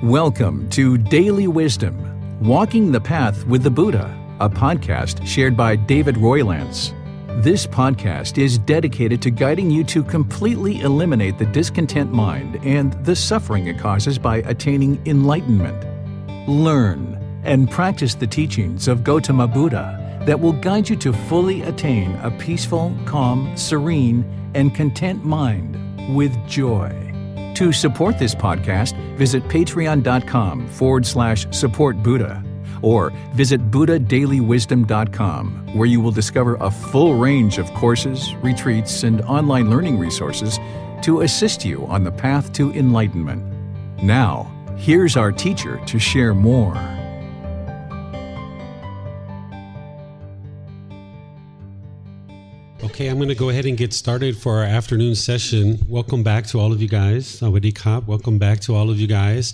Welcome to Daily Wisdom, Walking the Path with the Buddha, a podcast shared by David Roylance. This podcast is dedicated to guiding you to completely eliminate the discontent mind and the suffering it causes by attaining enlightenment. Learn and practice the teachings of Gautama Buddha that will guide you to fully attain a peaceful, calm, serene, and content mind with joy. To support this podcast, visit patreon.com/support Buddha or visit buddhadailywisdom.com, where you will discover a full range of courses, retreats, and online learning resources to assist you on the path to enlightenment. Now, here's our teacher to share more. Okay, I'm going to go ahead and get started for our afternoon session. Welcome back to all of you guys. Sawadee Kap. Welcome back to all of you guys.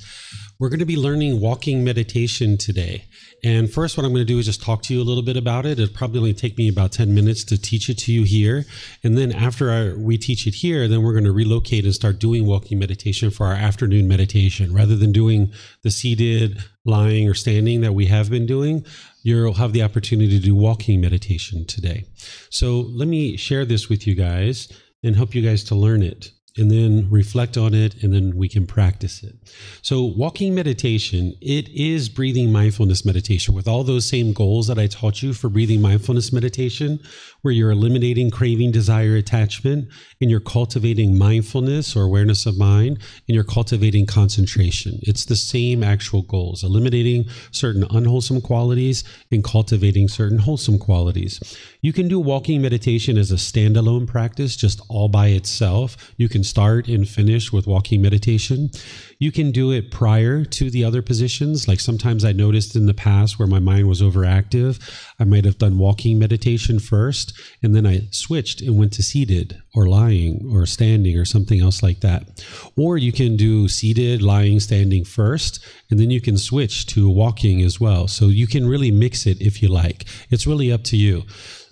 We're going to be learning walking meditation today. And first, what I'm going to do is just talk to you a little bit about it. It'll probably only take me about 10 minutes to teach it to you here. And then after we teach it here, then we're going to relocate and start doing walking meditation for our afternoon meditation. Rather than doing the seated, lying, or standing that we have been doing, you'll have the opportunity to do walking meditation today. So let me share this with you guys and help you guys to learn it, and then reflect on it, and then we can practice it. So walking meditation, it is breathing mindfulness meditation with all those same goals that I taught you for breathing mindfulness meditation, where you're eliminating craving, desire, attachment, and you're cultivating mindfulness or awareness of mind, and you're cultivating concentration. It's the same actual goals, eliminating certain unwholesome qualities and cultivating certain wholesome qualities. You can do walking meditation as a standalone practice, just all by itself. You can start and finish with walking meditation. You can do it prior to the other positions. Like sometimes I noticed in the past where my mind was overactive, I might have done walking meditation first, and then I switched and went to seated or lying or standing or something else like that. Or you can do seated, lying, standing first, and then you can switch to walking as well. So you can really mix it if you like. It's really up to you.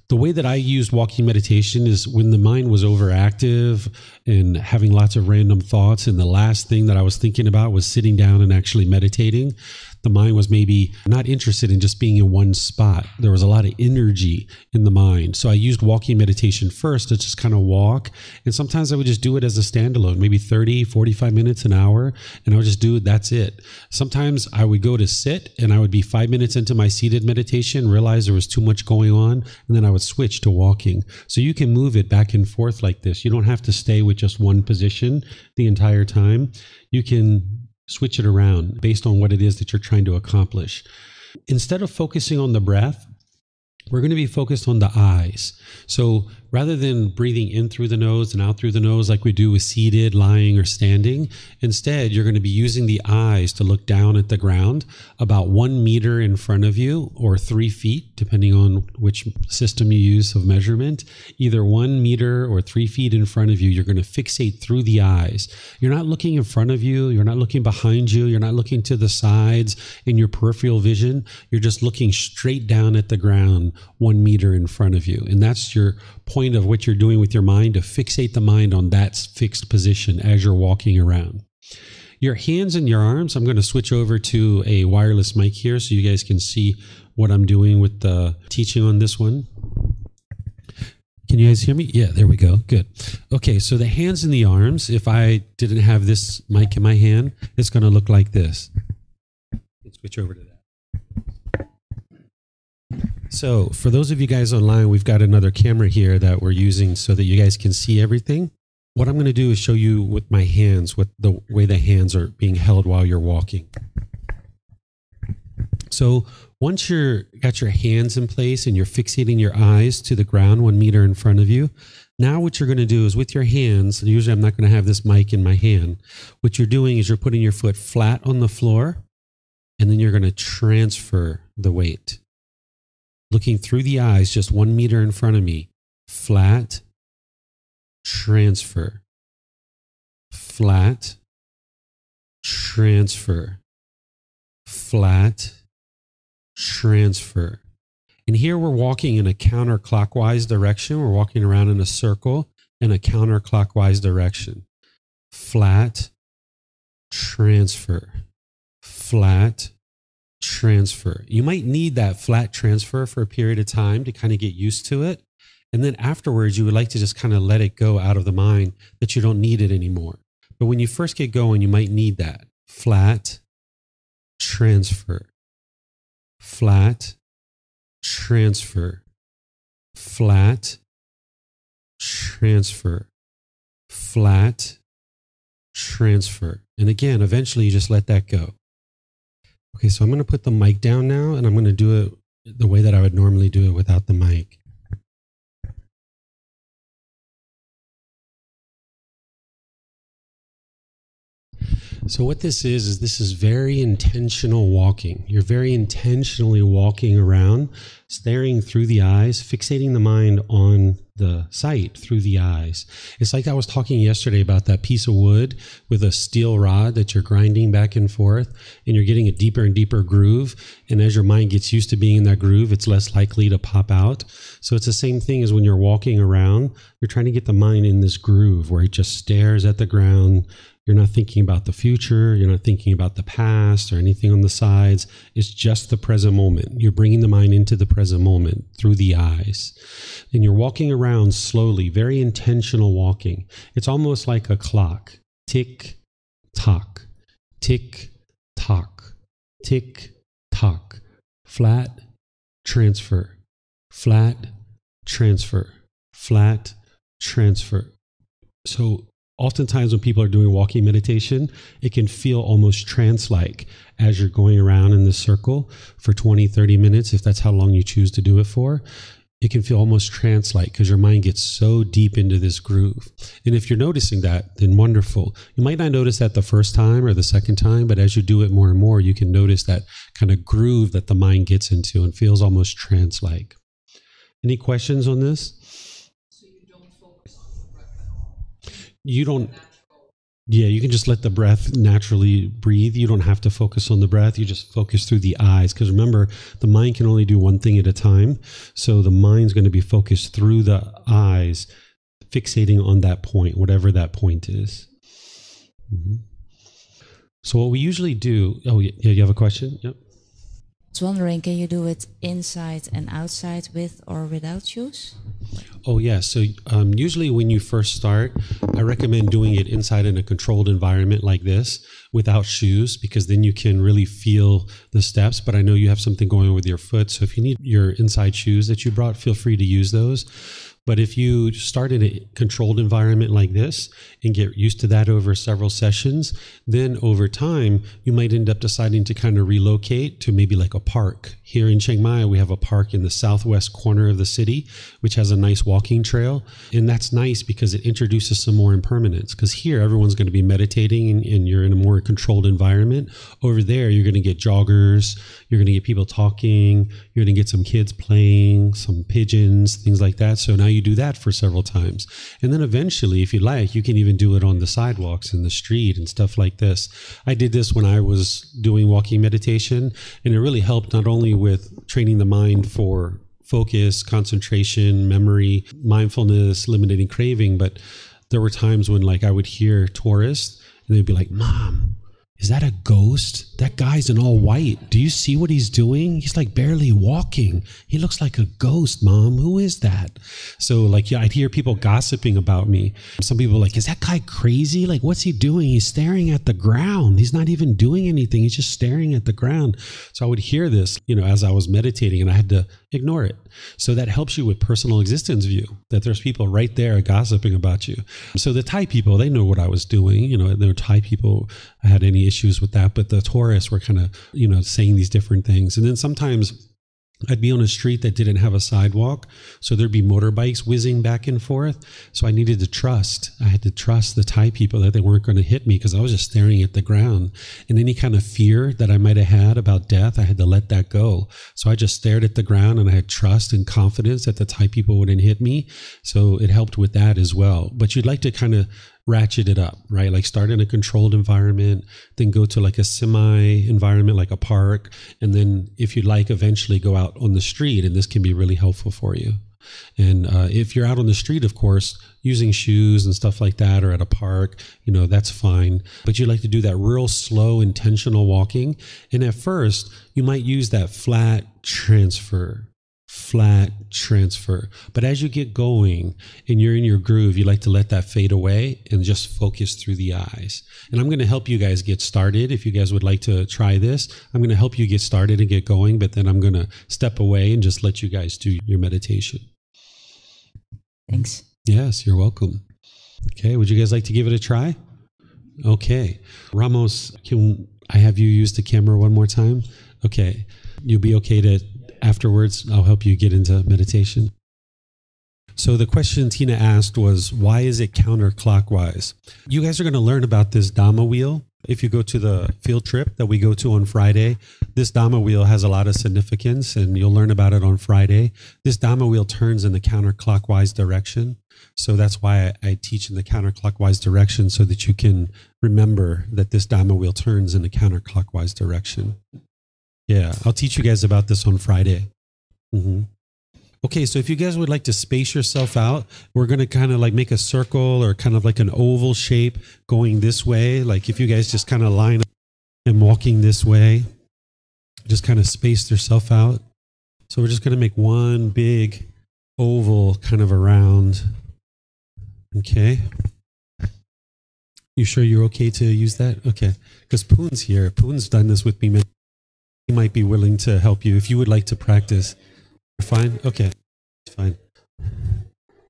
The way that I used walking meditation is when the mind was overactive and having lots of random thoughts, and the last thing that I was thinking about was sitting down and actually meditating. The mind was maybe not interested in just being in one spot. There was a lot of energy in the mind. So I used walking meditation first to just kind of walk. And sometimes I would just do it as a standalone, maybe 30, 45 minutes, an hour. And I would just do it. That's it. Sometimes I would go to sit and I would be 5 minutes into my seated meditation, realize there was too much going on. And then I would switch to walking. So you can move it back and forth like this. You don't have to stay with just one position the entire time. You can switch it around based on what it is that you're trying to accomplish. Instead of focusing on the breath, we're going to be focused on the eyes. So rather than breathing in through the nose and out through the nose like we do with seated, lying, or standing, instead you're going to be using the eyes to look down at the ground about 1 meter in front of you, or 3 feet, depending on which system you use of measurement. Either 1 meter or 3 feet in front of you, you're going to fixate through the eyes. You're not looking in front of you. You're not looking behind you. You're not looking to the sides in your peripheral vision. You're just looking straight down at the ground 1 meter in front of you. And that's your point of what you're doing with your mind, to fixate the mind on that fixed position as you're walking around. Your hands and your arms, I'm going to switch over to a wireless mic here so you guys can see what I'm doing with the teaching on this one. Can you guys hear me? Yeah, there we go. Good. Okay, so the hands and the arms, if I didn't have this mic in my hand, it's going to look like this. Let's switch over to that. So for those of you guys online, we've got another camera here that we're using so that you guys can see everything. What I'm going to do is show you with my hands, what the way the hands are being held while you're walking. So once you're got your hands in place and you're fixating your eyes to the ground 1 meter in front of you, now what you're going to do is with your hands, usually I'm not going to have this mic in my hand. What you're doing is you're putting your foot flat on the floor, and then you're going to transfer the weight. Looking through the eyes, just 1 meter in front of me. Flat, transfer. Flat, transfer. Flat, transfer. And here we're walking in a counterclockwise direction. We're walking around in a circle in a counterclockwise direction. Flat, transfer. flat transfer. You might need that flat transfer for a period of time to kind of get used to it. And then afterwards, you would like to just kind of let it go out of the mind that you don't need it anymore. But when you first get going, you might need that flat transfer, flat transfer, flat transfer, flat transfer. And again, eventually you just let that go. Okay, so I'm going to put the mic down now, and I'm going to do it the way that I would normally do it without the mic. So what this is this is very intentional walking. You're very intentionally walking around, staring through the eyes, fixating the mind on the sight through the eyes. It's like I was talking yesterday about that piece of wood with a steel rod that you're grinding back and forth, and you're getting a deeper and deeper groove. And as your mind gets used to being in that groove, it's less likely to pop out. So it's the same thing as when you're walking around. You're trying to get the mind in this groove where it just stares at the ground. You're not thinking about the future. You're not thinking about the past or anything on the sides. It's just the present moment. You're bringing the mind into the present moment through the eyes. And you're walking around slowly, very intentional walking. It's almost like a clock. Tick, tock, tick, tock, tick, tock. Flat, transfer, flat, transfer, flat, transfer. So oftentimes when people are doing walking meditation, it can feel almost trance-like as you're going around in this circle for 20, 30 minutes, if that's how long you choose to do it for. It can feel almost trance-like because your mind gets so deep into this groove. And if you're noticing that, then wonderful. You might not notice that the first time or the second time, but as you do it more and more, you can notice that kind of groove that the mind gets into and feels almost trance-like. Any questions on this? You don't, yeah, you can just let the breath naturally breathe. You don't have to focus on the breath. You just focus through the eyes. Because remember, the mind can only do one thing at a time. So the mind's going to be focused through the eyes, fixating on that point, whatever that point is. Mm-hmm. So what we usually do, oh, yeah, you have a question? Yep. I was wondering, can you do it inside and outside with or without shoes? Oh, yeah. So usually when you first start, I recommend doing it inside in a controlled environment like this without shoes, because then you can really feel the steps. But I know you have something going on with your foot. So if you need your inside shoes that you brought, feel free to use those. But if you start in a controlled environment like this and get used to that over several sessions, then over time, you might end up deciding to kind of relocate to maybe like a park. Here in Chiang Mai, we have a park in the southwest corner of the city, which has a nice walking trail. And that's nice because it introduces some more impermanence. Because here, everyone's going to be meditating and you're in a more controlled environment. Over there, you're going to get joggers, you're going to get people talking, you're going to get some kids playing, some pigeons, things like that. So now you do that for several times. And then eventually, if you like, you can even do it on the sidewalks in the street and stuff like this. I did this when I was doing walking meditation, and it really helped not only with training the mind for focus, concentration, memory, mindfulness, eliminating craving, but there were times when like I would hear tourists and they'd be like, "Mom, is that a ghost? That guy's in all white. Do you see what he's doing? He's like barely walking. He looks like a ghost, Mom. Who is that?" So like, yeah, I'd hear people gossiping about me. Some people were like, "Is that guy crazy? Like, what's he doing? He's staring at the ground. He's not even doing anything. He's just staring at the ground." So I would hear this, as I was meditating, and I had to ignore it. So that helps you with personal existence view, that there's people right there gossiping about you. So the Thai people, they know what I was doing. There were Thai people I had any issues with that, but the tourists were kind of, saying these different things. And then sometimes I'd be on a street that didn't have a sidewalk, so there'd be motorbikes whizzing back and forth. So I needed to trust. I had to trust the Thai people that they weren't going to hit me because I was just staring at the ground. And any kind of fear that I might have had about death, I had to let that go. So I just stared at the ground, and I had trust and confidence that the Thai people wouldn't hit me. So it helped with that as well. But you'd like to kind of ratchet it up, right? Like start in a controlled environment, then go to like a semi environment like a park. And then if you'd like, eventually go out on the street, and this can be really helpful for you. And if you're out on the street, of course, using shoes and stuff like that, or at a park, that's fine. But you like to do that real slow, intentional walking. And at first, you might use that flat transfer. But as you get going and you're in your groove, you like to let that fade away and just focus through the eyes. And I'm going to help you guys get started. If you guys would like to try this, I'm going to help you get started and get going, but then I'm going to step away and just let you guys do your meditation. Thanks. Yes, you're welcome. Okay, would you guys like to give it a try? Okay. Ramos, can I have you use the camera one more time? Okay. You'll be okay to... Afterwards, I'll help you get into meditation. So the question Tina asked was, why is it counterclockwise? You guys are going to learn about this Dhamma wheel. If you go to the field trip that we go to on Friday, this Dhamma wheel has a lot of significance, and you'll learn about it on Friday. This Dhamma wheel turns in the counterclockwise direction. So that's why I teach in the counterclockwise direction, so that you can remember that this Dhamma wheel turns in the counterclockwise direction. Yeah, I'll teach you guys about this on Friday. Okay, so if you guys would like to space yourself out, we're going to kind of like make a circle or kind of like an oval shape going this way. Like if you guys just kind of line up and walking this way, just kind of space yourself out. So we're just going to make one big oval kind of around. Okay. You sure you're okay to use that? Okay, because Poon's here. Poon's done this with me. He might be willing to help you if you would like to practice. Fine? Okay. Fine.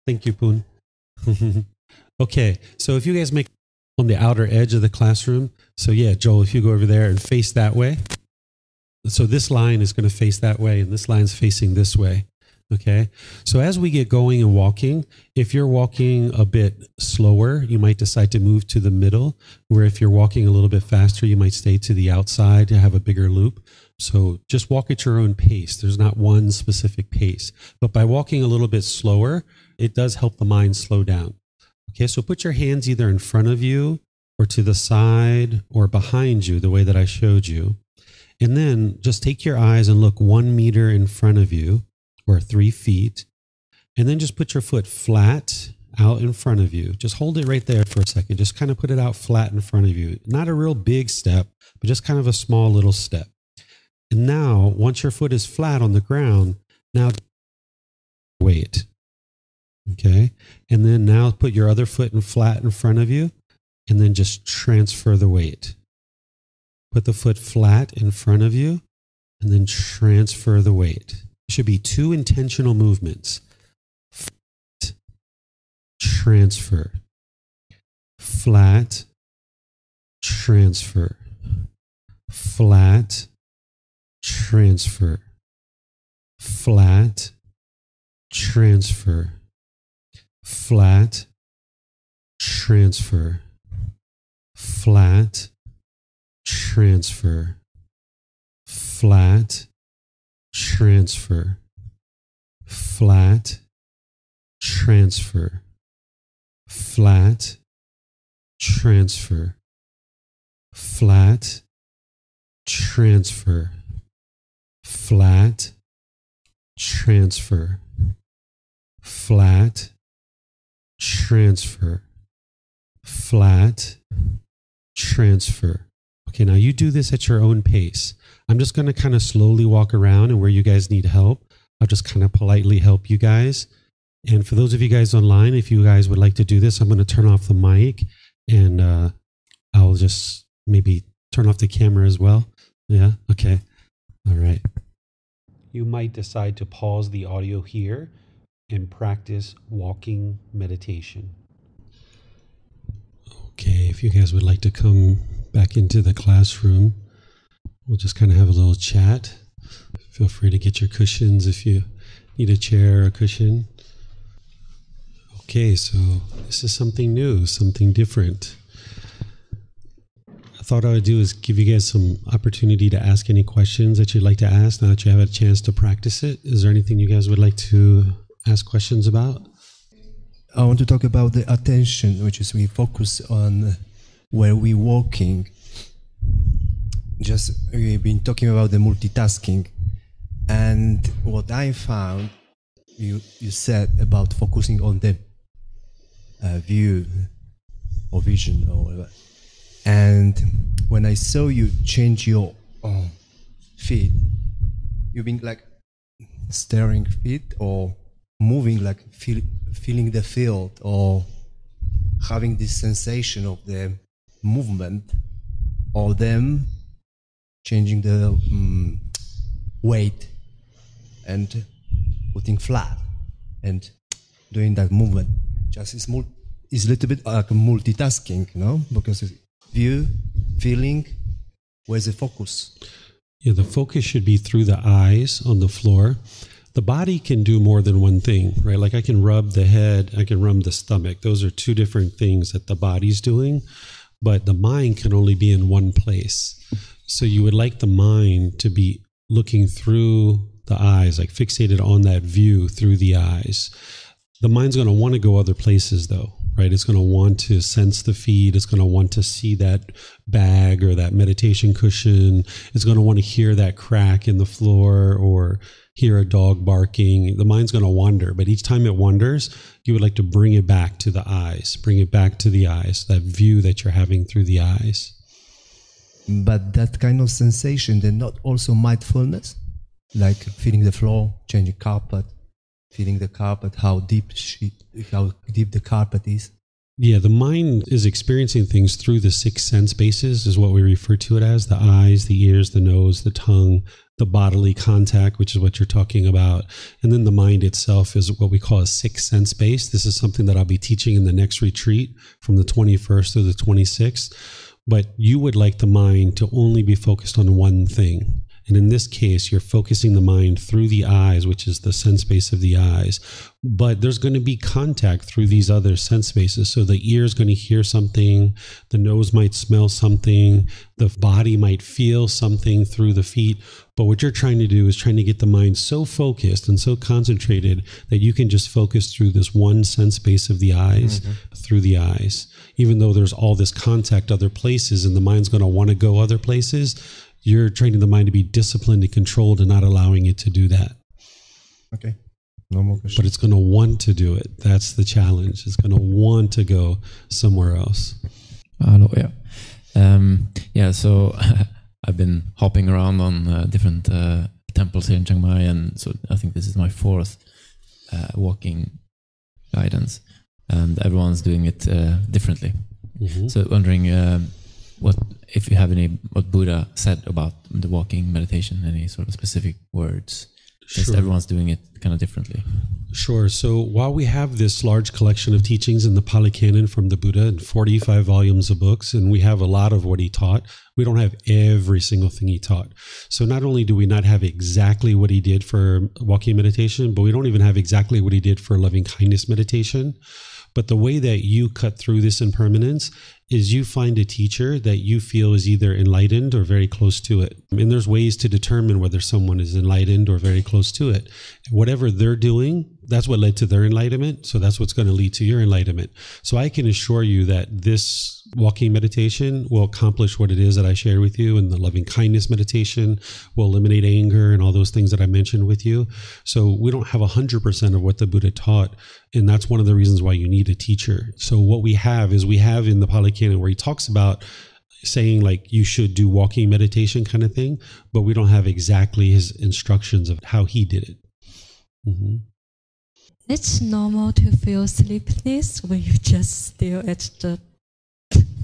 Thank you, Poon. Okay. So if you guys make on the outer edge of the classroom. So yeah, Joel, if you go over there and face that way. So this line is going to face that way and this line's facing this way. Okay. So as we get going and walking, if you're walking a bit slower, you might decide to move to the middle, where if you're walking a little bit faster, you might stay to the outside to have a bigger loop. So just walk at your own pace. There's not one specific pace, but by walking a little bit slower, it does help the mind slow down. Okay. So put your hands either in front of you or to the side or behind you, the way that I showed you. And then just take your eyes and look 1 meter in front of you, or 3 feet, and then just put your foot flat out in front of you. Just hold it right there for a second. Just kind of put it out flat in front of you. Not a real big step, but just kind of a small little step. And now, once your foot is flat on the ground, now weight. Okay? And then now put your other foot in flat in front of you, and then just transfer the weight. Put the foot flat in front of you, and then transfer the weight. Should be 2 intentional movements. Flat, transfer. Flat, transfer. Flat, transfer. Flat, transfer. Flat, transfer. Flat, transfer. Flat, transfer, flat, transfer, flat, transfer, flat, transfer, flat, transfer, flat, transfer, flat, transfer. Okay, now you do this at your own pace. I'm just going to kind of slowly walk around, and where you guys need help, I'll just kind of politely help you guys. And for those of you guys online, if you guys would like to do this, I'm going to turn off the mic, and I'll just maybe turn off the camera as well. Yeah? Okay. All right. You might decide to pause the audio here and practice walking meditation. Okay, if you guys would like to come back into the classroom, we'll just kind of have a little chat. Feel free to get your cushions if you need a chair or a cushion. Okay, so this is something new, something different. I thought I would do is give you guys some opportunity to ask any questions that you'd like to ask now that you have a chance to practice it. Is there anything you guys would like to ask questions about? I want to talk about the attention, which is we focus on where we're walking. Just we've been talking about the multitasking, and what I found you said about focusing on the view or vision or whatever. And when I saw you change your feet, you've been like staring feet or moving, like feeling the field or having this sensation of the movement or them changing the weight and putting flat and doing that movement. Just is a little bit like multitasking, you know, because it's view, feeling, where's the focus? Yeah, the focus should be through the eyes on the floor. The body can do more than one thing, right? Like I can rub the head, I can rub the stomach. Those are two different things that the body's doing, but the mind can only be in one place. So you would like the mind to be looking through the eyes, like fixated on that view through the eyes. The mind's going to want to go other places though, right? It's going to want to sense the feet. It's going to want to see that bag or that meditation cushion. It's going to want to hear that crack in the floor or hear a dog barking. The mind's going to wander, but each time it wanders, you would like to bring it back to the eyes, bring it back to the eyes, that view that you're having through the eyes. But that kind of sensation, they're not also mindfulness, like feeling the floor, changing carpet, feeling the carpet, how deep the carpet is. Yeah, the mind is experiencing things through the 6 sense bases, is what we refer to it as: the eyes, the ears, the nose, the tongue, the bodily contact, which is what you're talking about. And then the mind itself is what we call a 6 sense base. This is something that I'll be teaching in the next retreat from the 21st through the 26th. But you would like the mind to only be focused on one thing. And in this case, you're focusing the mind through the eyes, which is the sense base of the eyes. But there's going to be contact through these other sense bases. So the ear is going to hear something, the nose might smell something, the body might feel something through the feet. But what you're trying to do is trying to get the mind so focused and so concentrated that you can just focus through this one sense base of the eyes, through the eyes. Even though there's all this contact other places and the mind's going to want to go other places, you're training the mind to be disciplined and controlled and not allowing it to do that. Okay. No more questions. But it's going to want to do it. That's the challenge. It's going to want to go somewhere else. Hello, yeah. So I've been hopping around on different temples here in Chiang Mai, and so I think this is my 4th walking guidance, and everyone's doing it differently. Mm-hmm. So wondering what if you have what Buddha said about the walking meditation, any sort of specific words? Because everyone's doing it kind of differently. Sure. So while we have this large collection of teachings in the Pali Canon from the Buddha and 45 volumes of books, and we have a lot of what he taught, we don't have every single thing he taught. So not only do we not have exactly what he did for walking meditation, but we don't even have exactly what he did for loving kindness meditation. But the way that you cut through this impermanence is you find a teacher that you feel is either enlightened or very close to it. And there's ways to determine whether someone is enlightened or very close to it. Whatever they're doing, that's what led to their enlightenment. So that's what's going to lead to your enlightenment. So I can assure you that this walking meditation will accomplish what it is that I shared with you, and the loving kindness meditation will eliminate anger and all those things that I mentioned with you. So we don't have 100% of what the Buddha taught. And that's one of the reasons why you need a teacher. So what we have in the Pali Canon where he talks about saying like you should do walking meditation kind of thing, but we don't have exactly his instructions of how he did it. Mm-hmm. It's normal to feel sleepiness when you just stare at the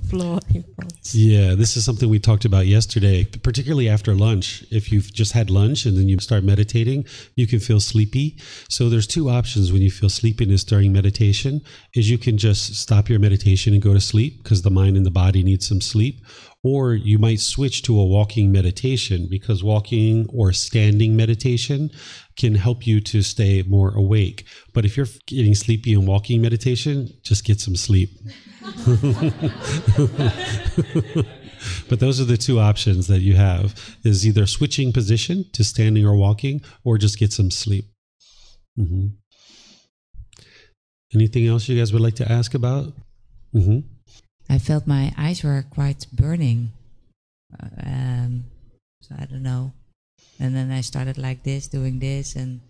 floor in front. Yeah, this is something we talked about yesterday, particularly after lunch. If you've just had lunch and then you start meditating, you can feel sleepy. So there's 2 options when you feel sleepiness during meditation, is you can just stop your meditation and go to sleep because the mind and the body need some sleep. Or you might switch to a walking meditation, because walking or standing meditation can help you to stay more awake. But if you're getting sleepy in walking meditation, just get some sleep. But those are the 2 options that you have, is either switching position to standing or walking, or just get some sleep. Mm-hmm. Anything else you guys would like to ask about? Mm-hmm. I felt my eyes were quite burning. So I don't know. And then I started like this, doing this, and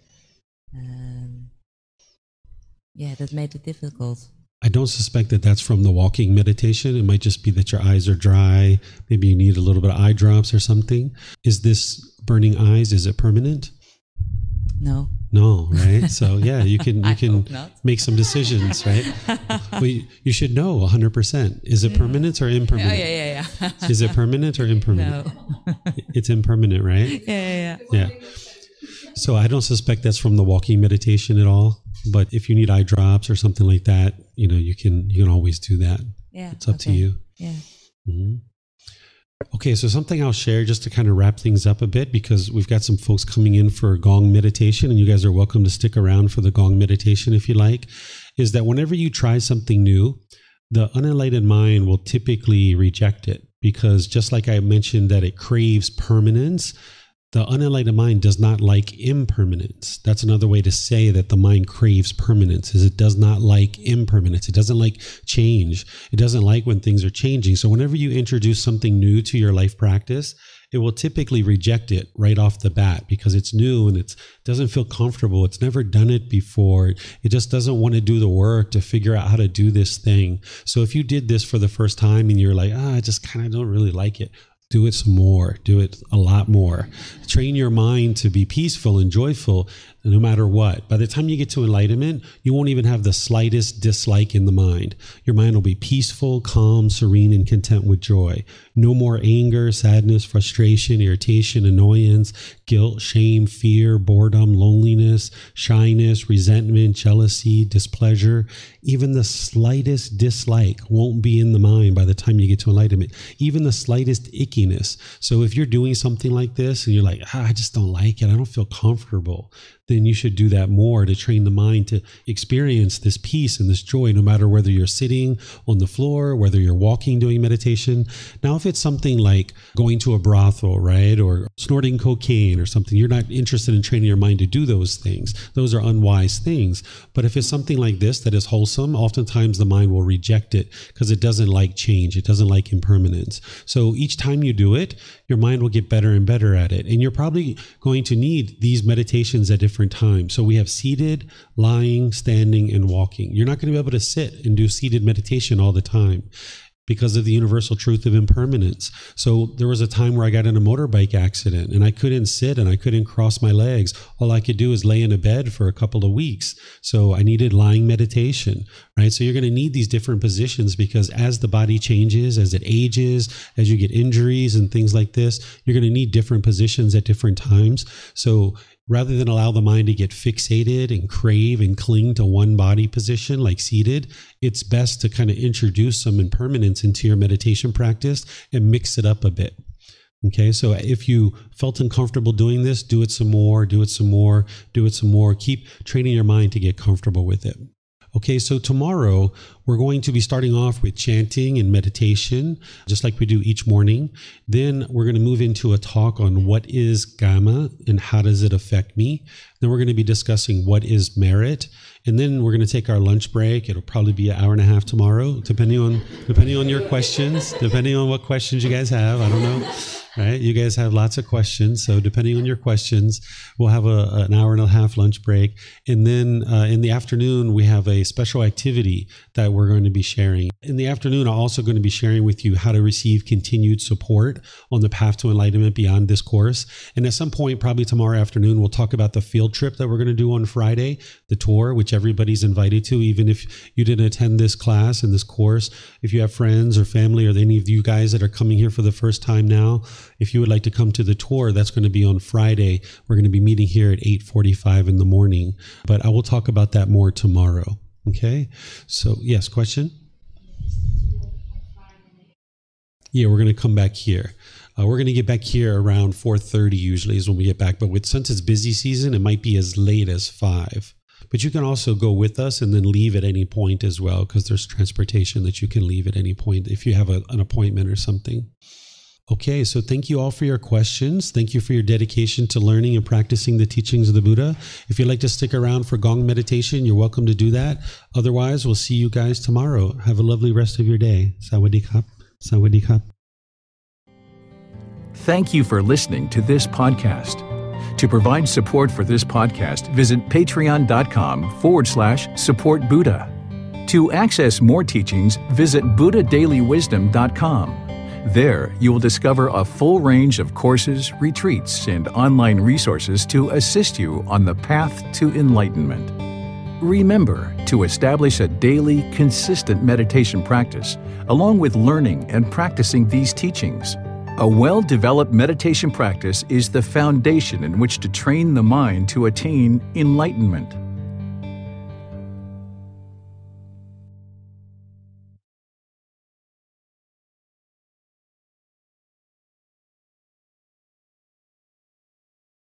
Yeah, that made it difficult. I don't suspect that that's from the walking meditation. It might just be that your eyes are dry. Maybe you need a little bit of eye drops or something. Is this burning eyes, is it permanent? No. No, right? So yeah, you can hope not. make some decisions, right? Well, you should know 100%. Is it permanent or impermanent? Oh, yeah. Is it permanent or impermanent? No. It's impermanent, right? Yeah. So I don't suspect that's from the walking meditation at all. But if you need eye drops or something like that, you can always do that. Yeah. It's up to you. Yeah. Mm-hmm. Okay, so something I'll share just to kind of wrap things up a bit, because we've got some folks coming in for gong meditation, and you guys are welcome to stick around for the gong meditation if you like, is that whenever you try something new, the unenlightened mind will typically reject it, because just like I mentioned that it craves permanence, the unenlightened mind does not like impermanence. That's another way to say that the mind craves permanence, is it does not like impermanence. It doesn't like change. It doesn't like when things are changing. So whenever you introduce something new to your life practice, it will typically reject it right off the bat because it's new and it doesn't feel comfortable. It's never done it before. It just doesn't want to do the work to figure out how to do this thing. So if you did this for the first time and you're like, I just kind of don't really like it, do it some more. Do it a lot more. Train your mind to be peaceful and joyful no matter what. By the time you get to enlightenment, you won't even have the slightest dislike in the mind. Your mind will be peaceful, calm, serene, and content with joy. No more anger, sadness, frustration, irritation, annoyance, guilt, shame, fear, boredom, loneliness, shyness, resentment, jealousy, displeasure. Even the slightest dislike won't be in the mind by the time you get to enlightenment. Even the slightest ickiness. So if you're doing something like this and you're like, I just don't like it, I don't feel comfortable, then you should do that more to train the mind to experience this peace and this joy, no matter whether you're sitting on the floor, whether you're walking, doing meditation. Now, if it's something like going to a brothel, right, or snorting cocaine or something, you're not interested in training your mind to do those things. Those are unwise things. But if it's something like this that is wholesome, oftentimes the mind will reject it because it doesn't like change. It doesn't like impermanence. So each time you do it, your mind will get better and better at it. And you're probably going to need these meditations at different times. So we have seated, lying, standing, and walking. You're not going to be able to sit and do seated meditation all the time because of the universal truth of impermanence. So there was a time where I got in a motorbike accident and I couldn't sit and I couldn't cross my legs. All I could do is lay in a bed for a couple of weeks. So I needed lying meditation, right? So you're going to need these different positions because as the body changes, as it ages, as you get injuries and things like this, you're going to need different positions at different times. So rather than allow the mind to get fixated and crave and cling to one body position like seated, it's best to kind of introduce some impermanence into your meditation practice and mix it up a bit. Okay, so if you felt uncomfortable doing this, do it some more, do it some more, do it some more. Keep training your mind to get comfortable with it. Okay, so tomorrow we're going to be starting off with chanting and meditation, just like we do each morning. Then we're going to move into a talk on what is Gamma and how does it affect me. Then we're going to be discussing what is merit. And then we're going to take our lunch break. It'll probably be an hour and a half tomorrow, depending on your questions, depending on what questions you guys have. I don't know. Right? You guys have lots of questions. So depending on your questions, we'll have an hour and a half lunch break. And then in the afternoon, we have a special activity that we're going to be sharing. In the afternoon, I'm also going to be sharing with you how to receive continued support on the path to enlightenment beyond this course. And at some point, probably tomorrow afternoon, we'll talk about the field trip that we're going to do on Friday, the tour, which everybody's invited to, even if you didn't attend this class and this course. If you have friends or family or any of you guys that are coming here for the first time now, if you would like to come to the tour, that's going to be on Friday. We're going to be meeting here at 8:45 in the morning, but I will talk about that more tomorrow. Okay. So yes, question? Yeah, we're going to come back here. We're going to get back here around 4:30 usually is when we get back. But since it's busy season, it might be as late as 5. But you can also go with us and then leave at any point as well, because there's transportation that you can leave at any point if you have an appointment or something. Okay, so thank you all for your questions. Thank you for your dedication to learning and practicing the teachings of the Buddha. If you'd like to stick around for Gong meditation, you're welcome to do that. Otherwise, we'll see you guys tomorrow. Have a lovely rest of your day. Sawadee krap. Sawadee krap. Thank you for listening to this podcast. To provide support for this podcast, visit patreon.com/supportbuddha. To access more teachings, visit buddhadailywisdom.com. There, you will discover a full range of courses, retreats, and online resources to assist you on the path to enlightenment. Remember to establish a daily, consistent meditation practice, along with learning and practicing these teachings. A well-developed meditation practice is the foundation in which to train the mind to attain enlightenment.